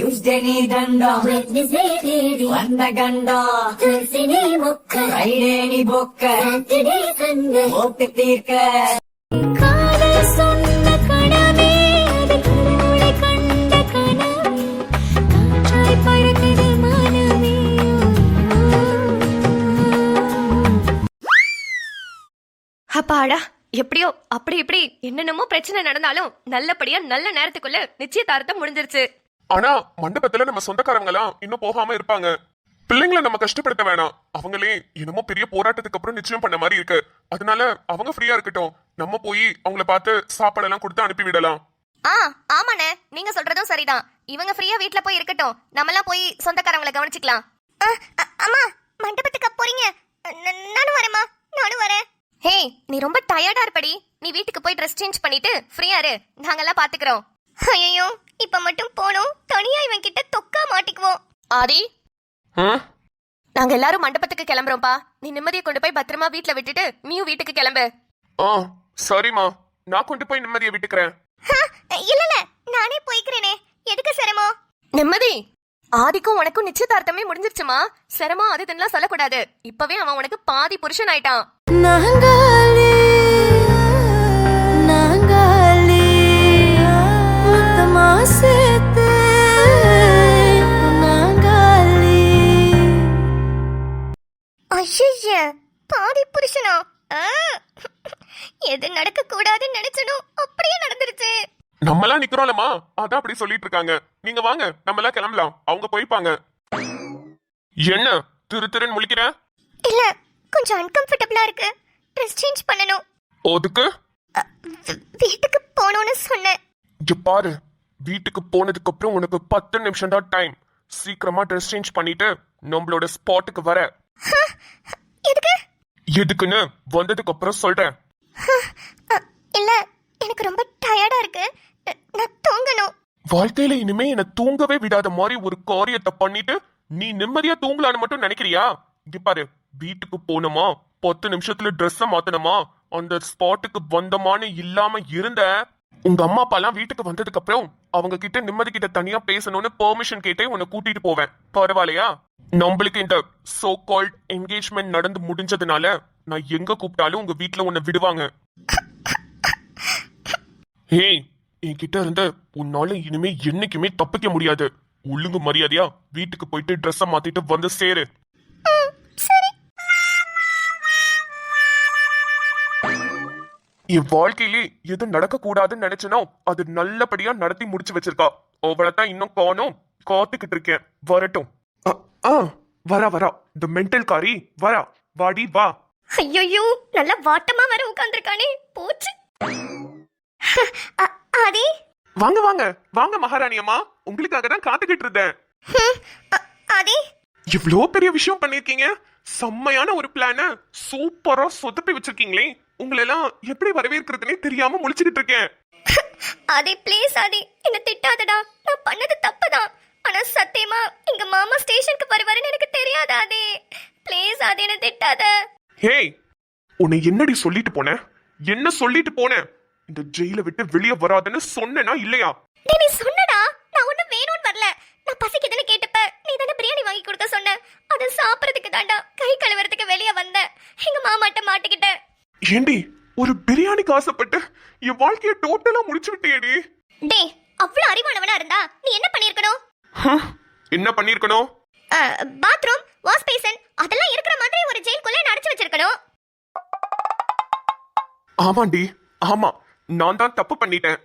Tuesday dandam, Wednesday வந்த கண்டம், Thursday முக்க, Friday பொக்க, Saturday சண்டை, ஓட்டு தீர்க்க. காதல் சொன்ன கனவே, அது கனவுளை கண்ட கனவே, காற்றாய் பறக்குது மனமே. அப்பாடா, எப்படியோ அப்படி இப்படி என்னென்னமோ பிரச்சனை நடந்தாலும் நல்லபடியா நல்ல நேரத்துக்குள்ள நிச்சயதார்த்தம் முடிஞ்சிருச்சு. ஆனா மண்டபத்துல நம்ம சொந்தக்காரங்க எல்லாம் இன்னும் போகாம இருப்பாங்க. பிள்ளைங்களை நம்ம கஷ்டப்படுத்த வேணாம். அவங்களே என்னமோ பெரிய போராட்டத்துக்கு அப்புறம் நிச்சயம் பண்ண மாதிரி இருக்கு. அதனால அவங்க ஃப்ரீயா இருக்கட்டும். நம்ம போய் அவங்கள பார்த்து சாப்பாடெல்லாம் கொடுத்து அனுப்பி விடலாம். ஆமாண்ணே, நீங்க சொல்றதும் சரிதான். இவங்க ஃப்ரீயா வீட்ல போய் இருக்கட்டும், நம்மளாம் போய் சொந்தக்காரங்களை கவனிச்சுக்கலாம். அம்மா, மண்டபத்துக்கு போறீங்க? நானும் வரேம்மா, நானும் வரேன். ஹே, நீ ரொம்ப டயர்டா இருப்படி. நீ வீட்டுக்கு போய் ட்ரெஸ் சேஞ்ச் பண்ணிட்டு ஃப்ரீயா இரு, நாங்கெல்லாம் பாத்துக்கிறோம். ஐயோ, இப்ப மட்டும் போனோம், தனியா இவன் கிட்ட தொக்கா மாட்டிக்குவோம். ஆதி, நாங்க எல்லாரும் மண்டபத்துக்கு கிளம்புறோம்ப்பா. நீ நிம்மதியை கொண்டு போய் பத்திரமா வீட்டுல விட்டுட்டு நீயும் வீட்டுக்கு கிளம்பு. சரிம்மா, நான் கொண்டு போய் நிம்மதியை விட்டுக்கிறேன். இல்ல, நானே போய்க்கிறேனே, எதுக்கு சிரமம்? நிம்மதி, ஆதிக்கும் உனக்கும் நிச்சயதார்த்தமே முடிஞ்சிருச்சுமா. சிரமம் அது இதெல்லாம் சொல்லக்கூடாது. இப்பவே அவன் உனக்கு பாதி புருஷன் ஆயிட்டான். நாங்காலே நாங்காலே முத்தமா சேர்த்து நாங்காலே. ஐய, பாதி புருஷனா? எது நடக்க கூடாதுன்னு நினைச்சனோ அப்படியே நடந்துருச்சு. நம்மலாம் நிக்கிறோம்லமா, அதான் அப்படி சொல்லிட்டு இருக்காங்க. நீங்க வாங்க, நம்மலாம் கிளம்பலாம். அவங்க போய்ப்பாங்க. என்ன திருன்னு முழிக்கிற? இல்ல, கொஞ்சம் அன்கம்ஃபர்டபிளா இருக்கு. ட்ரெஸ் சேஞ்ச் பண்ணனும். அதுக்கு வீட்டுக்கு போணும்னு சொன்னேன். இங்க பாரு, வீட்டுக்கு போனதுக்கு அப்புறம் உனக்கு 10 நிமிஷம் தான் டைம். சீக்கிரமா ட்ரெஸ் சேஞ்ச் பண்ணிட்டு நம்மளோட ஸ்பாட்டுக்கு வர. எதுக்கு? எதுக்குன்னு வந்ததுக்கு அப்புறம் சொல்றேன். இல்ல, எனக்கு ரொம்ப டயர்டா இருக்கு. நான் தூங்கணும். வாழ்க்கையில இனிமே என்ன தூங்கவே விடாத மாதிரி ஒரு காரியத்தை பண்ணிட்டு நீ நிம்மதியா தூங்கலான்னு மட்டும் நினைக்கிறியா? இங்க பாரு, வீட்டுக்கு போனோமா, 10 நிமிஷத்துல ட்ரெஸ் மாத்தணுமா, அந்த ஸ்பாட்டுக்கு வந்தமான்னு இல்லாம இருந்த உங்க அம்மா அப்பா எல்லாம் வீட்டுக்கு வந்ததுக்கு அப்புறம் அவங்க கிட்ட நிம்மதி கிட்ட தனியா பேசணும்னு பெர்மிஷன் கேட்டே உன்னை கூட்டிட்டு போவேன். பரவாயில்லையா? நம்மளுக்கு இந்த சோ கால்ட் என்கேஜ்மெண்ட் நடந்து முடிஞ்சதுனால நான் எங்க கூப்பிட்டாலும் உங்க வீட்டுல உன்னை விடுவாங்க. ஏய், என்கிட்ட இருந்து உன்னால இனிமே என்னைக்குமே தப்பிக்க முடியாது. ஒழுங்கு மரியாதையா வீட்டுக்கு போயிட்டு ட்ரெஸ் மாத்திட்டு வந்து சேரு. என் வாழ்க்கையிலே எது நடக்க கூடாதுன்னு நினைச்சனோ அது நல்லபடியா நடத்தி முடிச்சு வச்சிருக்கா. அவளத்தான் இன்னும் காணோம், காத்துக்கிட்டு இருக்கேன். வரட்டும். வரா இந்த மென்டல் காரி வரா. வாடி வா. ஐயோ, நல்ல வாட்டமா வர உட்கார்ந்திருக்கானே, போச்சு. ஆதி, வாங்க வாங்க வாங்க மகாராணி அம்மா, உங்களுக்காக தான் காத்துக்கிட்டு இருந்தேன். ஆதி, இவ்ளோ பெரிய விஷயம் பண்ணிருக்கீங்க. செம்மையான ஒரு பிளான சூப்பரா சொதப்பி வச்சிருக்கீங்களே. உங்களை எல்லாம் எப்படி வரவேற்கிறதுனே தெரியாம முழிச்சுக்கிட்டு இருக்கேன். ஆதி ப்ளீஸ், ஆதி என்ன திட்டாதடா. நான் பண்ணது தப்புதான். ஆனா சத்தியமா எங்க மாமா ஸ்டேஷனுக்கு வருவாருன்னு எனக்கு தெரியாது. ஆதி ப்ளீஸ், ஆதி என்ன திட்டாத. ஹேய், உன்னை என்னடி சொல்லிட்டு போனேன்? என்ன சொல்லிட்டு போனேன்? இந்த ஜெயில விட்டு வெளியே வராதுன்னு சொன்னேனா இல்லையா? நீ சொன்னடா, நான் ஒண்ணு வேணும்னு வரல. நான் பசிக்குதுன்னு கேட்டப்ப நீ தானே பிரியாணி வாங்கி கொடுக்க சொன்ன. அதை சாப்பிடறதுக்கு தாண்டா கை கழுவுறதுக்கு வெளியே வந்தேன். எங்க மாமாட்ட மாட்டிக்கிட்டேன். ஏண்டி, ஒரு பிரியாணிக்கு ஆசைப்பட்டு என் வாழ்க்கைய டோட்டலா முடிச்சு விட்டியேடி. டேய், அவ்வளவு அறிவானவனா இருந்தா நீ என்ன பண்ணிருக்கணும்? என்ன பண்ணிருக்கணும்? பாத்ரூம், வாஷ் பேசன் அதெல்லாம் இருக்கிற மாதிரி ஒரு ஜெயிலுக்குள்ள அடைச்சு வச்சிருக்கணும். ஆமாண்டி, ஆமா, நான் தான் தப்பு பண்ணிட்டேன்.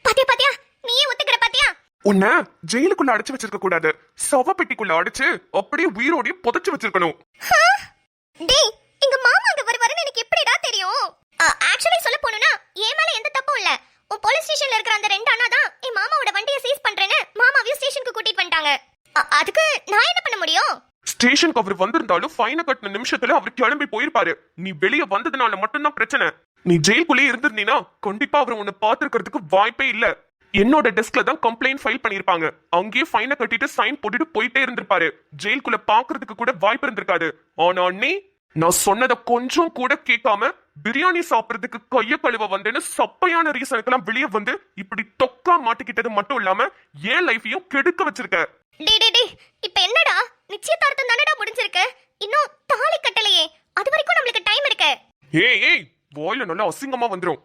பாத்தியா, நீயே ஒத்துக்கிற பாத்தியா? உன்னை ஜெயிலுக்குள்ள அடைச்சு வச்சிருக்க கூடாது, சவப்பெட்டிக்குள்ள அடைச்சு அப்படியே உயிரோடய புதைச்சு வச்சிருக்கணும். டேய், எங்க மாமா அங்க வருவாருன்னு எனக்கு எப்படிடா தெரியும்? ஆக்சுவலி சொல்ல போணும்னா என் மேல எந்த தப்பும் இல்ல. உன் போலீஸ் ஸ்டேஷன்ல இருக்கிற அந்த 2 அண்ணா தான் என் மாமாவோட வண்டியை சீஸ் பண்றேன்னு மாமாவையும் ஸ்டேஷனுக்கு கூட்டிட்டு வந்துட்டாங்க. அதுக்கு நான் என்ன பண்ண முடியும்? ஸ்டேஷனுக்கு அவர் வந்திருந்தாலும் ஃபைனை கட்டின நிமிஷத்துல அவர் கிளம்பி போயிருப்பாரு. நீ வெளியே வந்ததுனால மட்டும்தான் பிரச்சனை. நீ ஜெயிலுக்குள்ளே இருந்திருந்தீனா கண்டிப்பா அவர் உன்னை பாத்துக்கிறதுக்கு வாய்ப்பே இல்ல. என்னோட டெஸ்க்ல தான் கம்ப்ளைண்ட் ஃபைல் பண்ணிருப்பாங்க. அங்கேயே ஃபைனை கட்டிட்டு சைன் போட்டுட்டு போயிட்டே இருந்திருப்பாரு. ஜெயிலுக்குள்ள பாக்குறதுக்கு கூட வாய்ப்பு இருந்திருக்காது. ஆனா நீ நான் சொன்னதை கொஞ்சம் கூட கேட்காம பிரியாணி சாப்பிடுறதுக்கு கைய கழுவ வந்தேன்னு சப்பையான ரீசனுக்கெல்லாம் வெளியே வந்து இப்படி தொக்கா மாட்டிக்கிட்டது மட்டும் இல்லாம என் லைஃபையும் கெடுக்க வச்சிருக்க. டே இப்ப என்னடா நிச்சயதார்த்தம் தானடா முடிஞ்சிருக்கு, இன்னும் தாலி கட்டலையே, அது வரைக்கும் நம்மளுக்கு டைம் இருக்கு. ஏய் வாயில நல்லா அசிங்கமா வந்துரும்.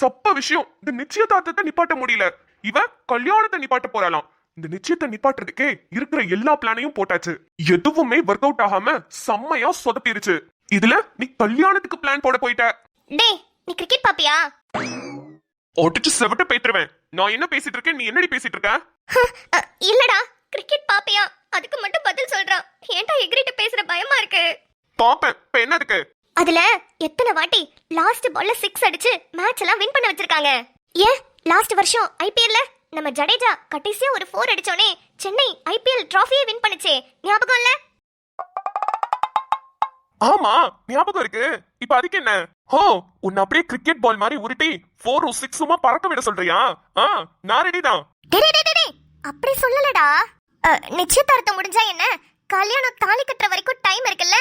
சப்ப விஷயம். இந்த நிச்சயதார்த்தத்தை நிப்பாட்ட முடியல, இவ கல்யாணத்தை நிப்பாட்ட போறாளாம். இந்த நிச்சயத்தை நிப்பாட்டுறதுக்கே இருக்கிற எல்லா பிளானையும் போட்டாச்சு, எதுவுமே ஒர்க் அவுட் ஆகாம செம்மையா சொதப்பிருச்சு. இதுல நீ கல்யாணத்துக்கு பிளான் போட போயிட்ட. டேய் நீ கிரிக்கெட் பாப்பியா? ஒட்டிச்சு செவட்ட பேத்துருவேன். நான் என்ன பேசிட்டு இருக்கேன், நீ என்னடி பேசிட்டு இருக்க? இல்லடா கிரிக்கெட் பாப்பியா, அதுக்கு மட்டும் பதில் சொல்றான். ஏன்டா எகிரிட்டு பேசுற பயமா இருக்கு. பாப்பேன், இப்ப என்ன இருக்கு? அதுல எத்தனை வாட்டி லாஸ்ட் பால்ல 6 அடிச்சு மேட்ச் எல்லாம் வின் பண்ண வச்சிருக்காங்க. ஏன் லாஸ்ட் வருஷம் ஐபிஎல்ல நம்ம ஜடேஜா கடைசியா ஒரு 4 அடிச்சோனே சென்னை ஐபிஎல் டிராஃபியை வின் பண்ணுச்சே, ஞாபகம் இல்ல? ஆமா ஞாபகம் இருக்கு. இப்ப அதுக்கு என்ன? ஓ உன்னை அப்படியே கிரிக்கெட் பால் மாதிரி உருட்டி 4 6 பறக்க விட சொல்றியா? நான் ரெடி தான். அப்படி சொல்லலடா. நிச்சயதார்த்தம் முடிஞ்சா என்ன, கல்யாணம் தாலி கட்டுற வரைக்கும் டைம் இருக்குல்ல.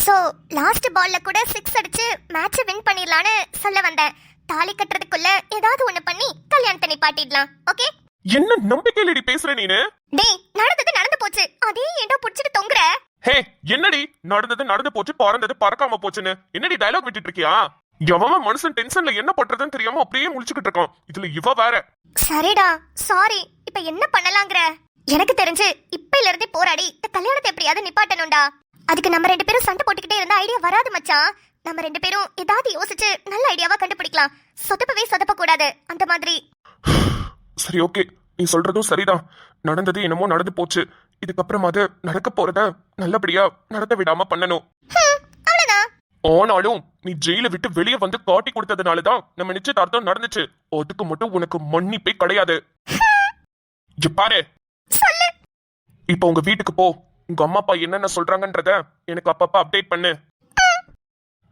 சோ லாஸ்ட் பால்ல கூட 6 அடிச்சு மேட்ச் வின் பண்ணிடலான்னு சொல்ல வந்தேன். தாலி கட்டுறதுக்குள்ள ஏதாவது ஒண்ணு பண்ணி கல்யாணத்தை நிப்பாட்டிடலாம். ஓகே? என்ன நம்பிக்கையிலடி பேசுற நீனு? டேய் நடந்தது நடந்து போச்சு, அதே ஏன்டா புடிச்சிட்டு தொங்குற? ஹே என்னடி நடந்தது நடந்து போச்சு, பறந்தது பறக்காம போச்சுன்னு என்னடி டயலாக் விட்டுட்டு இருக்கியா? எவன் மனுஷன் டென்ஷன்ல என்ன பண்றதுன்னு தெரியாம அப்படியே முழிச்சுக்கிட்டு இருக்கான். இதுல இவ வேற. சரிடா சாரி, இப்ப என்ன பண்ணலாங்கற? எனக்கு தெரிஞ்சு இப்பையில இருந்தே போராடி இந்த கல்யாணத்தை எப்படியாவது நிப்பாட்டணும்டா. அதுக்கு நம்ம 2 பேரும் சண்டை போட்டுக்கிட்டே இருந்தா ஐடியா வராது மச்சான். நம்ம 2 பேரும் ஏதாவது யோசிச்சு நல்ல ஐடியாவா கண்டுபிடிக்கலாம். சொதப்ப கூடாது அந்த மாதிரி. சரி ஓகே, நீ சொல்றதும் சரிதான். நடந்தது என்னமோ நடந்து போச்சு. இதுக்கப்புறம் அது நடக்க போறத நல்லபடியா நடத்த விடாம பண்ணணும். அவ்வளவுதான். ஆனாலும் நீ ஜெயில விட்டு வெளியே வந்து காட்டி கொடுத்ததுனாலதான் நம்ம நிச்சயதார்த்தம் நடந்துச்சு. அதுக்கு மட்டும் உனக்கு மன்னிப்பே கிடையாது. பாரு சொல்லு. இப்ப உங்க வீட்டுக்கு போ. உங்க அம்மா அப்பா என்னென்ன சொல்றாங்கன்றத எனக்கு அப்பப்ப அப்டேட் பண்ணு.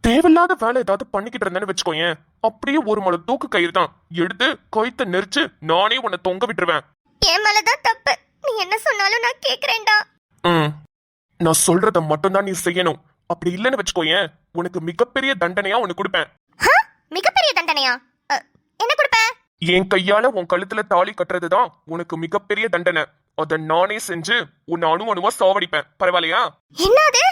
தேவையில்லாத வேலை ஏதாவது பண்ணிக்கிட்டு இருந்தேன்னு வச்சுக்கோயேன், அப்படியே ஒரு மலை தூக்கு கயிறு தான் எடுத்து கயித்தை நெரிச்சு நானே உன்னை தொங்க விட்டுருவேன். என் மேலதான் தப்பு, நீ என்ன சொன்னாலும் நான் கேக்குறேன்டா. நான் சொல்றத மட்டும்தான் நீ செய்யணும். அப்படி இல்லைன்னு வச்சுக்கோயேன், உனக்கு மிகப்பெரிய தண்டனையா உனக்கு கொடுப்பேன். மிகப்பெரிய தண்டனையா? என்ன கொடுப்ப? என் கையால உன் கழுத்துல தாலி கட்டுறதுதான் உனக்கு மிகப்பெரிய தண்டனை. அத நானே செஞ்சு உன்னை அணுவா சாவடிப்பேன். பரவாயில்லையா? என்னது?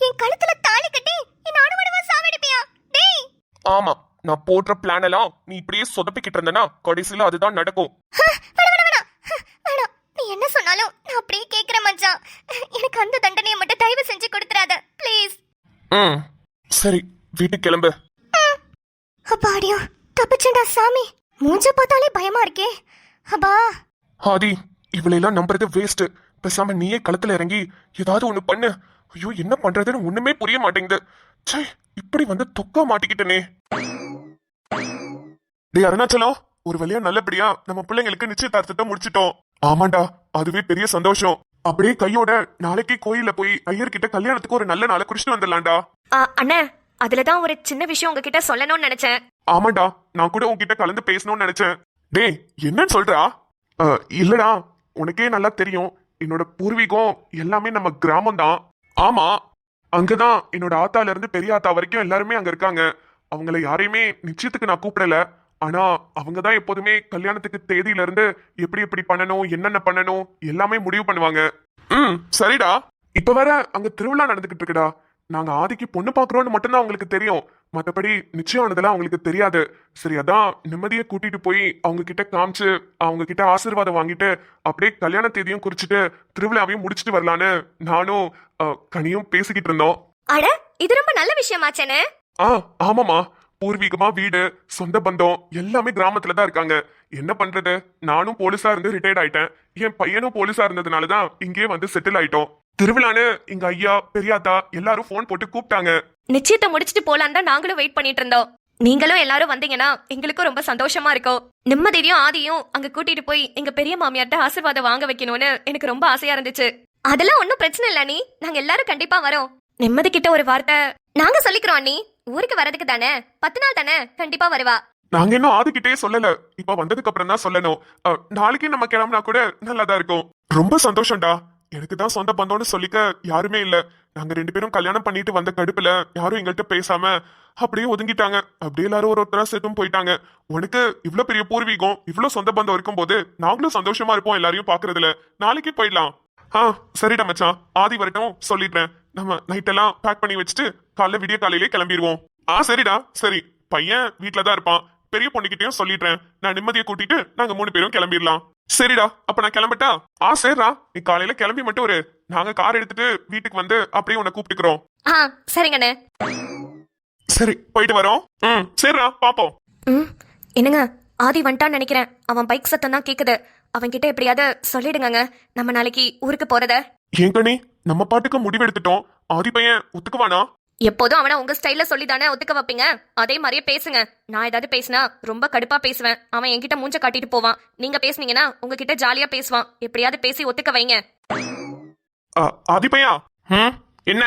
என் கழுத்துல தாலி கட்டி என்ன அணுவா சாவடிப்பியா? டேய் ஆமா, நான் போடுற பிளான் எல்லாம் நீ இப்படியே சொதப்பிக்கிட்டு இருந்தனா கடைசியில அதுதான் நடக்கும். நீ என்ன சொன்னாலும் நான் அப்படியே கேக்குறேன் மச்சான். எனக்கு அந்த தண்டனையை மட்டும் தயவு செஞ்சு கொடுத்துறாத ப்ளீஸ். சரி வீட்டுக்கு கிளம்பு. அப்பாடியா தப்பிச்சேன்டா சாமி. மூஞ்ச பார்த்தாலே பயமா இருக்கே. அப்பா ஆதி, இவளெல்லாம் நம்புறது வேஸ்ட். பேசாம நீயே களத்துல இறங்கி ஏதாவது ஒண்ணு பண்ணு. ஐயோ என்ன பண்றதுன்னு ஒண்ணுமே புரிய மாட்டேங்குது. சே இப்படி வந்து தொக்கா மாட்டிக்கிட்டனே. டேய் அருணாச்சலம், ஒரு வழியா நல்லபடியா நம்ம பிள்ளைங்களுக்கு நிச்சயதார்த்தத்தை முடிச்சிட்டோம். ஆமாண்டா, அதுவே பெரிய சந்தோஷம். அப்படியே கையோட நாளைக்கே கோயில்ல போய் ஐயர்கிட்ட கல்யாணத்துக்கு ஒரு நல்ல நாளை குடிச்சிட்டு வந்துடலாம்டா. அண்ணே அதுலதான் ஒரு சின்ன விஷயம் உங்ககிட்ட சொல்லணும்னு நினைச்சேன். ஆமாண்டா, நான் கூட உன்கிட்ட கலந்து பேசணும்னு நினைச்சேன். டேய் என்னன்னு சொல்றா? இல்லடா, உனக்கே நல்லா தெரியும் என்னோட பூர்வீகம் எல்லாமே நம்ம கிராமம் தான். ஆமா, அங்கதான் என்னோட ஆத்தால இருந்து பெரிய ஆத்தா வரைக்கும் எல்லாருமே அங்க இருக்காங்க. அவங்கள யாரையுமே நிச்சயத்துக்கு நான் கூப்பிடல. ஆனா அவங்கதான் எப்போதுமே கல்யாணத்துக்கு தேதியில இருந்து எப்படி எப்படி பண்ணணும், என்னென்ன பண்ணணும் எல்லாமே முடிவு பண்ணுவாங்க. சரிடா. இப்ப வேற அங்க திருவிழா நடந்துகிட்டு இருக்குடா. நாங்க ஆதிக்கு பொண்ணு பாக்குறோம்னு மட்டும்தான் அவங்களுக்கு தெரியும். மத்தபடி நிச்சயம் ஆனதெல்லாம் அவங்களுக்கு தெரியாது. சரி, அதான் நிம்மதியை கூட்டிட்டு போய் அவங்க கிட்ட காமிச்சு அவங்க கிட்ட ஆசீர்வாதம் வாங்கிட்டு அப்படியே கல்யாண தேதியும் குறிச்சிட்டு திருவிழாவையும் முடிச்சிட்டு வரலான்னு நானும் கனியும் பேசிக்கிட்டு இருந்தோம். அட இது ரொம்ப நல்ல விஷயமாச்சேனே. ஆமாமா, பூர்வீகமா வீடு சொந்த பந்தம் எல்லாமே கிராமத்துல தான் இருக்காங்க. என்ன பண்றது, நானும் போலீஸா இருந்து ரிட்டையர்ட் ஆயிட்டேன். என் பையனும் போலீஸா இருந்ததுனாலதான் இங்கே வந்து செட்டில் ஆயிட்டோம். திருவிழான்னு எங்க ஐயா பெரியாத்தா எல்லாரும் போன் போட்டு கூப்பிட்டாங்க. நிச்சயத்தை முடிச்சிட்டு போலாம் தான் நாங்களும் வெயிட் பண்ணிட்டு இருந்தோம். நீங்களும் எல்லாரும் வந்தீங்கன்னா எங்களுக்கும் ரொம்ப சந்தோஷமா இருக்கும். நிம்மதியும் ஆதியும் அங்க கூட்டிட்டு போய் எங்க பெரிய மாமியார்ட்ட ஆசீர்வாதம் வாங்க வைக்கணும்னு எனக்கு ரொம்ப ஆசையா இருந்துச்சு. அதெல்லாம் ஒன்னும் பிரச்சனை இல்ல, நீ நாங்க எல்லாரும் கண்டிப்பா வரோம். நிம்மதி கிட்ட ஒரு வார்த்தை நாங்க சொல்லிக்கிறோம். நீ ஊருக்கு வரதுக்கு தானே, 10 நாள் தானே, கண்டிப்பா வருவா. நாங்க இன்னும் ஆதிக்கிட்டே சொல்லல, இப்ப வந்ததுக்கு அப்புறம் தான் சொல்லணும். நாளைக்கு நம்ம கிளம்புனா கூட நல்லாதான் இருக்கும். ரொம்ப சந்தோஷம்டா. எனக்கு தான் சொந்த பந்தம்னு சொல்லிக்க யாருமே இல்ல. நாங்க 2 பேரும் கல்யாணம் பண்ணிட்டு வந்த கடுப்புல யாரும் எங்கள்கிட்ட பேசாம அப்படியே ஒதுங்கிட்டாங்க. அப்படியே எல்லாரும் ஒருத்தரா சேர்த்தும் போயிட்டாங்க. உனக்கு இவ்ளோ பெரிய பூர்வீகம், இவ்ளோ சொந்த பந்தம் இருக்கும்போது நாங்களும் சந்தோஷமா இருப்போம் எல்லாரையும் பாக்குறதுல. நாளைக்கு போயிடலாம். சரிடா மச்சான், ஆதி வரட்டும் சொல்லிடுறேன். நம்ம நைட் எல்லாம் பேக் பண்ணி வச்சுட்டு காலைல விடிய காலையிலே கிளம்பிடுவோம். சரிடா சரி. பையன் வீட்டுல தான் இருப்பான். பெரிய பொண்ணுகிட்டயும் சொல்லிடுறேன். நான் நிம்மதியை கூட்டிட்டு நாங்க 3 பேரும் கிளம்பிடலாம். சரிடா, அப்ப நான் கிளம்பட்டா? சரிடா, நீ காலையில கிளம்பி மட்டும் ஒரு நாங்க கார் எடுத்துட்டு வீட்டுக்கு வந்து அப்படியே உன்னை கூப்பிட்டுக்கிறோம். சரிங்கண்ணே. சரி, போயிட்டு வரோம். சரிடா, பாப்போம். என்னங்க, ஆதி வந்துட்டான்னு நினைக்கிறேன். அவன் பைக் சத்தம் தான் கேக்குது. அவன் கிட்ட எப்படியாவது சொல்லிடுங்க நம்ம நாளைக்கு ஊருக்கு போறத. ஏங்க நீ நம்ம பாட்டுக்கு முடிவெடுத்துட்டோம். ஆதி பையன் ஒத்துக்குவானா? எப்போதும் அவனை உங்க ஸ்டைல்ல சொல்லி தானே ஒத்துக்க வைப்பீங்க. அதே மாதிரியே பேசுங்க. நான் ஏதாவது பேசினா ரொம்ப கடுப்பா பேசுவேன். அவன் என்கிட்ட மூஞ்ச காட்டிட்டு போவான். நீங்க பேசுனீங்கன்னா உங்ககிட்ட ஜாலியா பேசுவான். எப்படியாவது பேசி ஒத்துக்க வைங்க. ஆதி பையா, என்ன